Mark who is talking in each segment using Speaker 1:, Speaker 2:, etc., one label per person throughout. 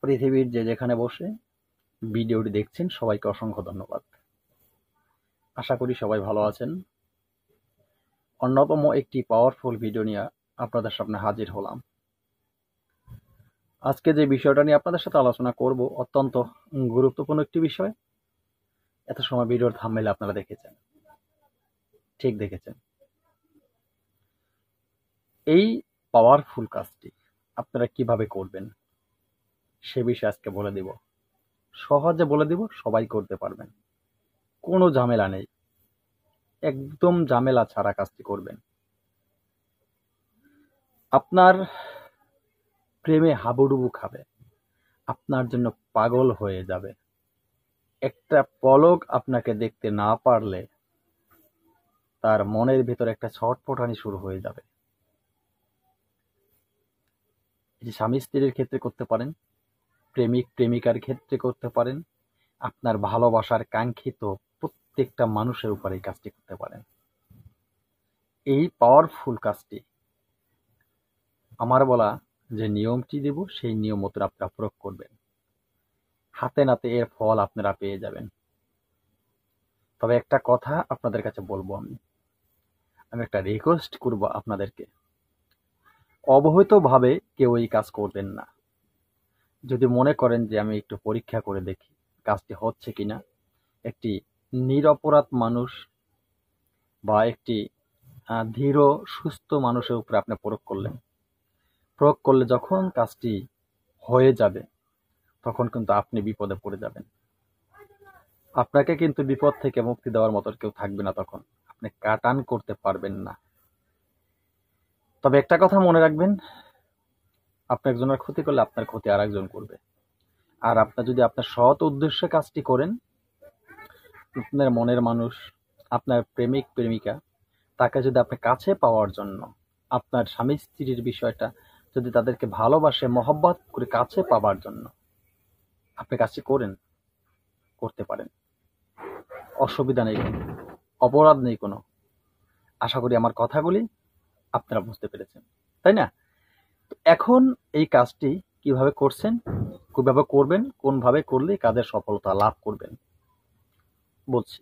Speaker 1: পৃথিবীর যে যেখানে বসে ভিডিওটি দেখছেন সবাইকে অসংখ্য ধন্যবাদ। আশা করি সবাই ভালো আছেন। অন্যতম একটি পাওয়ারফুল ভিডিও নিয়ে আপনাদের সামনে হাজির হলাম। আজকে যে বিষয়টা নিয়ে আপনাদের সাথে আলোচনা করব অত্যন্ত গুরুত্বপূর্ণ একটি বিষয়। এত সময় ভিডিওর থাম্বনেইলে আপনারা দেখেছেন, ঠিক দেখেছেন। এই পাওয়ারফুল কাজটি আপনারা কিভাবে করবেন সে বিষয়ে আজকে বলে দিব। সহজে বলে দিব, সবাই করতে পারবেন, কোনো ঝামেলা নেই, একদম ঝামেলা ছাড়া কাজটি করবেন। আপনার প্রেমে হাবুডুবু খাবে, আপনার জন্য পাগল হয়ে যাবে। একটা পলক আপনাকে দেখতে না পারলে তার মনের ভিতরে একটা ছটফটানি শুরু হয়ে যাবে। এই স্বামী স্ত্রীর ক্ষেত্রে করতে পারেন, প্রেমিক প্রেমিকার ক্ষেত্রে করতে পারেন, আপনার ভালোবাসার কাঙ্ক্ষিত প্রত্যেকটা মানুষের উপর এই কাজটি করতে পারেন। এই পাওয়ারফুল কাজটি আমার বলা যে নিয়মটি দেব সেই নিয়ম মতো আপনারা প্রয়োগ করবেন, হাতে নাতে এর ফল আপনারা পেয়ে যাবেন। তবে একটা কথা আপনাদের কাছে বলবো, আমি একটা রিকোয়েস্ট করব আপনাদেরকে, অবহিতভাবে কেউ এই কাজ করবেন না। যদি মনে করেন যে আমি একটু পরীক্ষা করে দেখি কাজটি হচ্ছে কিনা, একটি নিরপরাধ মানুষ বা একটি ধীর সুস্থ মানুষের উপরে আপনি প্রয়োগ করলে যখন কাজটি হয়ে যাবে তখন কিন্তু আপনি বিপদে পড়ে যাবেন। আপনাকে কিন্তু বিপদ থেকে মুক্তি দেওয়ার মতো কেউ থাকবে না, তখন আপনি কাটান করতে পারবেন না। তবে একটা কথা মনে রাখবেন, আপনি একজনের ক্ষতি করলে আপনার ক্ষতি আর একজন করবে। আর আপনি যদি আপনার সৎ উদ্দেশ্যে কাজটি করেন, আপনার মনের মানুষ, আপনার প্রেমিক প্রেমিকা, তাকে যদি আপনি কাছে পাওয়ার জন্য, আপনার স্বামী স্ত্রীর বিষয়টা যদি তাদেরকে ভালোবাসে মহব্বত করে কাছে পাওয়ার জন্য আপনি কাজটি করতে পারেন, অসুবিধা নেই, অপরাধ নেই কোনো। আশা করি আমার কথাগুলি আপনারা বুঝতে পেরেছেন, তাই না? এখন এই কাজটি কিভাবে করছেন, কিভাবে করবেন, কোনভাবে করলে কাজের সফলতা লাভ করবেন বলছি।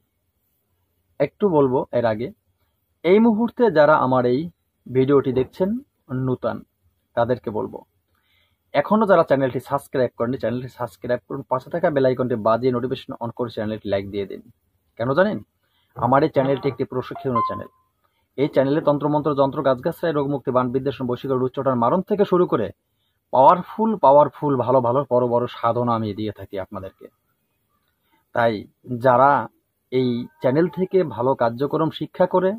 Speaker 1: একটু বলবো এর আগে, এই মুহূর্তে যারা আমার এই ভিডিওটি দেখছেন নতুন, তাদেরকে বলবো, এখনো যারা চ্যানেলটি সাবস্ক্রাইব করেনি চ্যানেলটি সাবস্ক্রাইব করুন, পাশে থাকা বেল আইকনটি বাজিয়ে নোটিফিকেশন অন করে চ্যানেলটি লাইক দিয়ে দিন। কেন জানেন? আমার এই চ্যানেলটি একটি প্রশিক্ষণীয় চ্যানেল। এই চ্যানেলে তন্ত্রমন্ত্র, যন্ত্র, গাছগাছড়ায়, রোগমুক্তি, বান বিদ্বেষণ, বশীকরণ, উচ্চারণ, মারণ থেকে শুরু করে পাওয়ারফুল ভালো ভালো বড় বড় সাধনা আমি দিয়ে থাকি আপনাদেরকে। তাই যারা এই চ্যানেল থেকে ভালো কার্যক্রম শিক্ষা করে,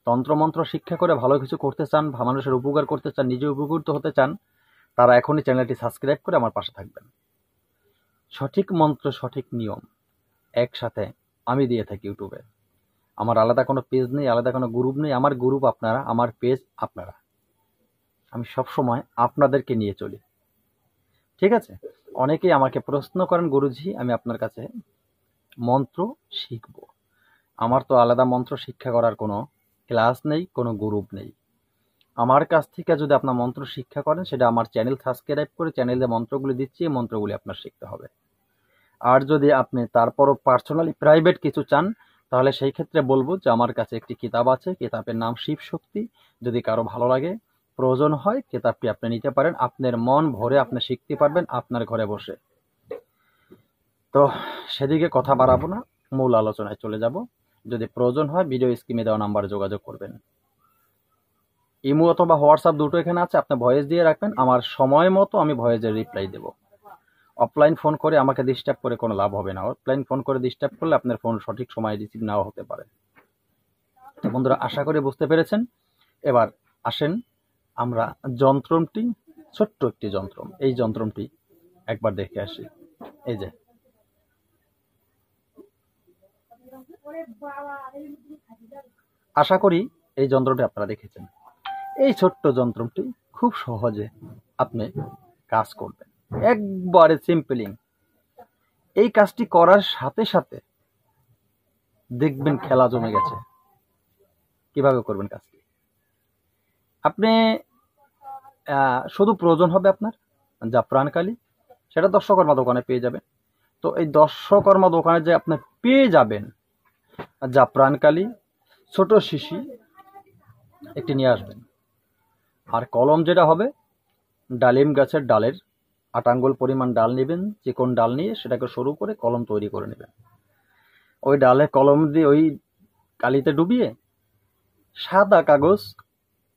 Speaker 1: তন্ত্রমন্ত্র শিক্ষা করে ভালো কিছু করতে চান, মানুষের উপকার করতে চান, নিজে উপকৃত হতে চান, তারা এখনই চ্যানেলটি সাবস্ক্রাইব করে আমার পাশে থাকবেন। সঠিক মন্ত্র, সঠিক নিয়ম একসাথে আমি দিয়ে থাকি ইউটিউবে। আমার আলাদা কোনো পেজ নেই, আলাদা কোনো গ্রুপ নেই। আমার গ্রুপ আপনারা, আমার পেজ আপনারা। আমি সবসময় আপনাদেরকে নিয়ে চলি, ঠিক আছে? অনেকেই আমাকে প্রশ্ন করেন, গুরুজি আমি আপনার কাছে মন্ত্র শিখব। আমার তো আলাদা মন্ত্র শিক্ষা করার কোনো ক্লাস নেই, কোনো গ্রুপ নেই। আমার কাছ থেকে যদি আপনার মন্ত্র শিক্ষা করেন, সেটা আমার চ্যানেল সাবস্ক্রাইব করে চ্যানেলে মন্ত্রগুলি দিচ্ছি, এই মন্ত্রগুলি আপনার শিখতে হবে। আর যদি আপনি তারপরও পার্সোনালি প্রাইভেট কিছু চান, তাহলে সেই ক্ষেত্রে বলবো যে আমার কাছে একটি কিতাব আছে, কিতাবের নাম শিব শক্তি। যদি কারো ভালো লাগে, প্রয়োজন হয়, কিতাবটি আপনি নিতে পারেন। আপনার মন ভরে আপনি শিখতে পারবেন আপনার ঘরে বসে। তো সেদিকে কথা বাড়াবো না, মূল আলোচনায় চলে যাব। যদি প্রয়োজন হয় ভিডিও স্ক্রিনে দেওয়া নাম্বারে যোগাযোগ করবেন। ইমো অথবা হোয়াটসঅ্যাপ দুটো এখানে আছে, আপনি ভয়েস দিয়ে রাখবেন, আমার সময় মতো আমি ভয়েসের রিপ্লাই দেব। অফলাইন ফোন করে আমাকে ডিস্টার্ব করে কোনো লাভ হবে না। অফলাইন ফোন করে ডিস্টার্ব করলে আপনার ফোন সঠিক সময়ে রিসিভ নাও হতে পারে। তো বন্ধুরা, আশা করি বুঝতে পেরেছেন। এবার আসেন আমরা যন্ত্রটি, ছোট্ট একটি যন্ত্র, এই যন্ত্রটি একবার দেখে আসি। এই যে আশা করি এই যন্ত্রটি আপনারা দেখেছেন। এই ছোট্ট যন্ত্রটি খুব সহজে আপনি কাজ করবেন, একবারে সিম্পলিং। এই কাজটি করার সাথে সাথে দেখবেন খেলা জমে গেছে। কিভাবে করবেন কাজটি? আপনি শুধু প্রয়োজন হবে আপনার জাফরান কালি, সেটা দর্শকর্মা দোকানে পেয়ে যাবেন। তো এই দর্শকর্মা দোকানে যে আপনি পেয়ে যাবেন জাফরানকালি, ছোট শিশি একটি নিয়ে আসবেন। আর কলম যেটা হবে ডালিম গাছের ডালের 8 আঙ্গুল পরিমাণ ডাল নেবেন, চিকন ডাল নিয়ে সেটাকে সরু করে কলম তৈরি করে নেবেন। ওই ডালে কলম দিয়ে ওই কালিতে ডুবিয়ে সাদা কাগজ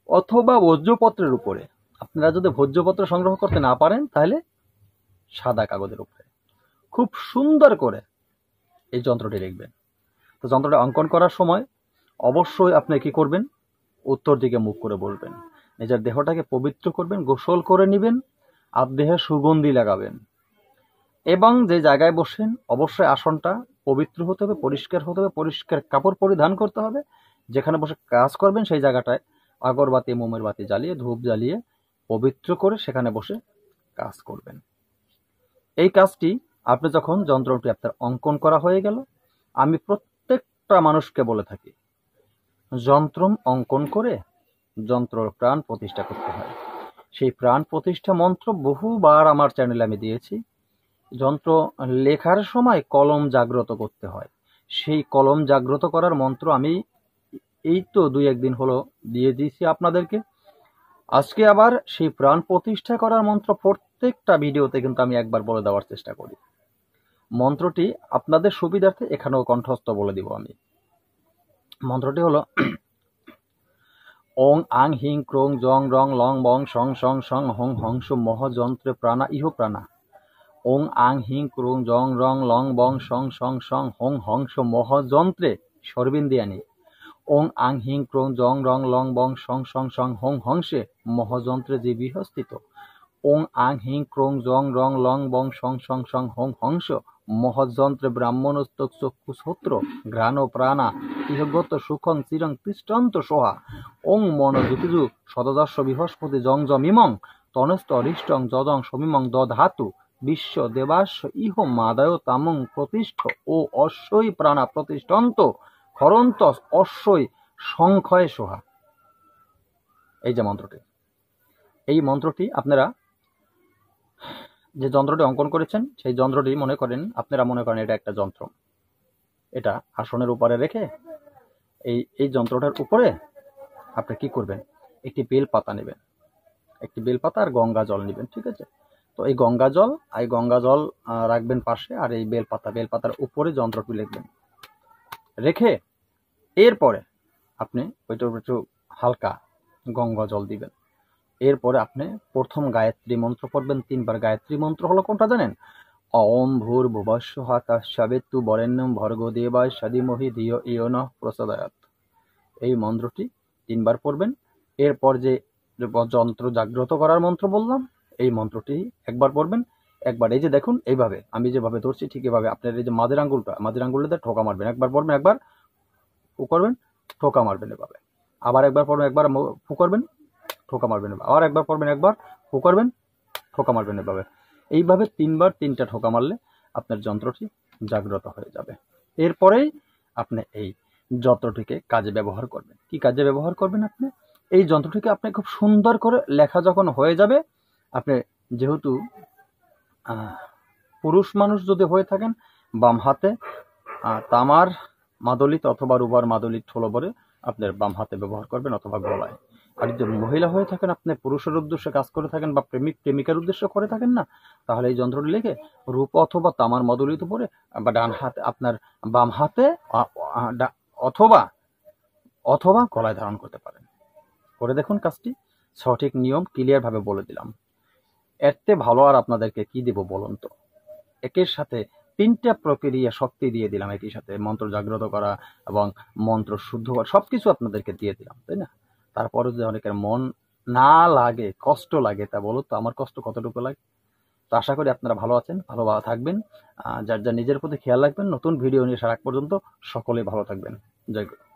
Speaker 1: অথবা ভোজ্যপত্রের উপরে, আপনারা যদি ভোজ্যপত্র সংগ্রহ করতে না পারেন তাহলে সাদা কাগজের উপরে খুব সুন্দর করে এই যন্ত্রটি লিখবেন। তো যন্ত্রটা অঙ্কন করার সময় অবশ্যই আপনি কি করবেন, উত্তর দিকে মুখ করে বলবেন। নিজের দেহটাকে পবিত্র করবেন, গোসল করে নেবেন, আর দেহে সুগন্ধি লাগাবেন, এবং যে জায়গায় বসেন অবশ্যই আসনটা পবিত্র হতে হবে, পরিষ্কার হতে হবে, পরিষ্কার কাপড় পরিধান করতে হবে। যেখানে বসে কাজ করবেন সেই জায়গাটায় আগরবাতি, মোমের বাতি জ্বালিয়ে, ধূপ জ্বালিয়ে পবিত্র করে সেখানে বসে কাজ করবেন। এই কাজটি আপনি যখন যন্ত্রটি আপনার অঙ্কন করা হয়ে গেল, আমি প্রত্যেকটা মানুষকে বলে থাকি যন্ত্রম অঙ্কন করে যন্ত্র প্রাণ প্রতিষ্ঠা করতে হয়। সেই প্রাণ প্রতিষ্ঠা মন্ত্র বহুবার আমার চ্যানেলে আমি দিয়েছি। যন্ত্র লেখার সময় কলম জাগ্রত করতে হয়, সেই কলম জাগ্রত করার মন্ত্র আমি এই তো 2-1 দিন হলো দিয়ে দিয়েছি আপনাদেরকে। আজকে আবার সেই প্রাণ প্রতিষ্ঠা করার মন্ত্র প্রত্যেকটা ভিডিওতে কিন্তু আমি একবার বলে দেওয়ার চেষ্টা করি। মন্ত্রটি আপনাদের সুবিধার্থে এখানেও কণ্ঠস্থ বলে দিব আমি। মন্ত্রটি হলো ওং আং হিং ক্রোং জং রং লং বং song song song Hong Hansa মহ যন্ত্রে প্রাণা ইহ প্রাণা। ওং আং হিং ক্রোং জং রং লং বং song song song Hong Hansa মহ যন্ত্রে সর্বিন্দিয়ানি। ওং আং হিং ক্রোং জং রং লং বং সং সং সং হং হংসে মহযন্ত্রে যে বিহস্থিত। ওং আং হিং ক্রোং জং রং লং বং song song song Hong Hansa মহযন্ত্রে ব্রাহ্মণস্তক চক্ষুসূত্র ঘ্রাণ প্রাণা ইহগত সুখং চিরং তিষ্ঠন্ত সোহা। ওং মন জ্যোতিজু সদদর্শ বৃহস্পতি জং জমিমং তনস্ত অরিষ্টং যদং সমিমং দধাতু বিশ্ব দেবাস ইহ মাদায় তামং প্রতিষ্ঠ ও অশ্বই প্রাণা প্রতিষ্ঠন্ত খরন্ত অশ্বই সংখ্যয় সোহা। এই যে মন্ত্রটি, এই মন্ত্রটি আপনারা যে যন্ত্রটি অঙ্কন করেছেন সেই যন্ত্রটি আপনারা মনে করেন এটা একটা যন্ত্র। এটা আসনের উপরে রেখে এই যন্ত্রটার উপরে আপনি কি করবেন, একটি বেল পাতা নেবেন, একটি বেল পাতা আর গঙ্গা জল নেবেন, ঠিক আছে? তো এই গঙ্গা জল রাখবেন পাশে, আর এই বেলপাতার উপরে যন্ত্রটি লিখবেন, রেখে এরপরে আপনি ওইটার একটু হালকা গঙ্গা জল দিবেন। এরপরে আপনি প্রথম গায়ত্রী মন্ত্র পড়বেন 3 বার। গায়ত্রী মন্ত্র হলো কোনটা জানেন? ওম ভূর্ভুবস্সুঃ তৎসবিতু বরেণ্যং ভর্গো দেবায় ধীমহি ধিয়ো ইয়ো নঃ প্রচোদয়াৎ। এই মন্ত্রটি 3 বার পড়বেন। এরপর যে যন্ত্র জাগ্রত করার মন্ত্র বললাম, এই মন্ত্রটি একবার পড়বেন। একবার এই যে দেখুন, এইভাবে আমি যেভাবে ধরছি ঠিক এভাবে আপনার এই যে মাঝের আঙ্গুলটা ঠোকা মারবেন। একবার পড়বেন, একবার ফু করবেন, ঠোকা মারবেন এভাবে। আবার একবার পড়বেন, একবার ফু করবেন, ঠোকা মারবেন। আবার একবার পড়বেন, একবার ফু করবেন, ঠোকা মারবেন এভাবে। এইভাবে 3 বার 3টা ঠোকা মারলে আপনার যন্ত্রটি জাগ্রত হয়ে যাবে। এরপরেই আপনি এই যন্ত্রটিকে কাজে ব্যবহার করবেন। কি কাজে ব্যবহার করবেন? আপনি এই যন্ত্রটিকে আপনি খুব সুন্দর করে লেখা যখন হয়ে যাবে, আপনি যেহেতু পুরুষ মানুষ যদি হয়ে থাকেন, বাম হাতে তামার মাদলিত অথবা রুবার মাদলিত ঠোলো ভরে আপনার বাম হাতে ব্যবহার করবেন অথবা গলায়। আর যদি মহিলা হয়ে থাকেন, আপনি পুরুষের উদ্দেশ্যে কাজ করে থাকেন বা প্রেমিকার উদ্দেশ্যে করে থাকেন না, তাহলে এই যন্ত্রটি লিখে রূপ অথবা তামার মাদলিত পরে বা ডান হাতে আপনার বাম হাতে অথবা গলায় ধারণ করতে পারেন। করে দেখুন কাজটি। সঠিক নিয়ম ক্লিয়ার ভাবে বলে দিলাম। এতে ভালো আর আপনাদেরকে কি দেব বলুন তো? একের সাথে 3টা প্রক্রিয়া শক্তি দিয়ে দিলাম, একই সাথে মন্ত্র জাগ্রত করা এবং মন্ত্র শুদ্ধ করা, সবকিছু আপনাদেরকে দিয়ে দিলাম, তাই না? তারপরে যদি অনেকের মন না লাগে, কষ্ট লাগে, তা বলো তো আমার কষ্ট কতটুকু লাগে? তো আশা করি আপনারা ভালো আছেন, ভালো থাকবেন। যার নিজের প্রতি খেয়াল রাখবেন। নতুন ভিডিও নিয়ে আসার আগ পর্যন্ত সকলে ভালো থাকবেন। জয় গুরু।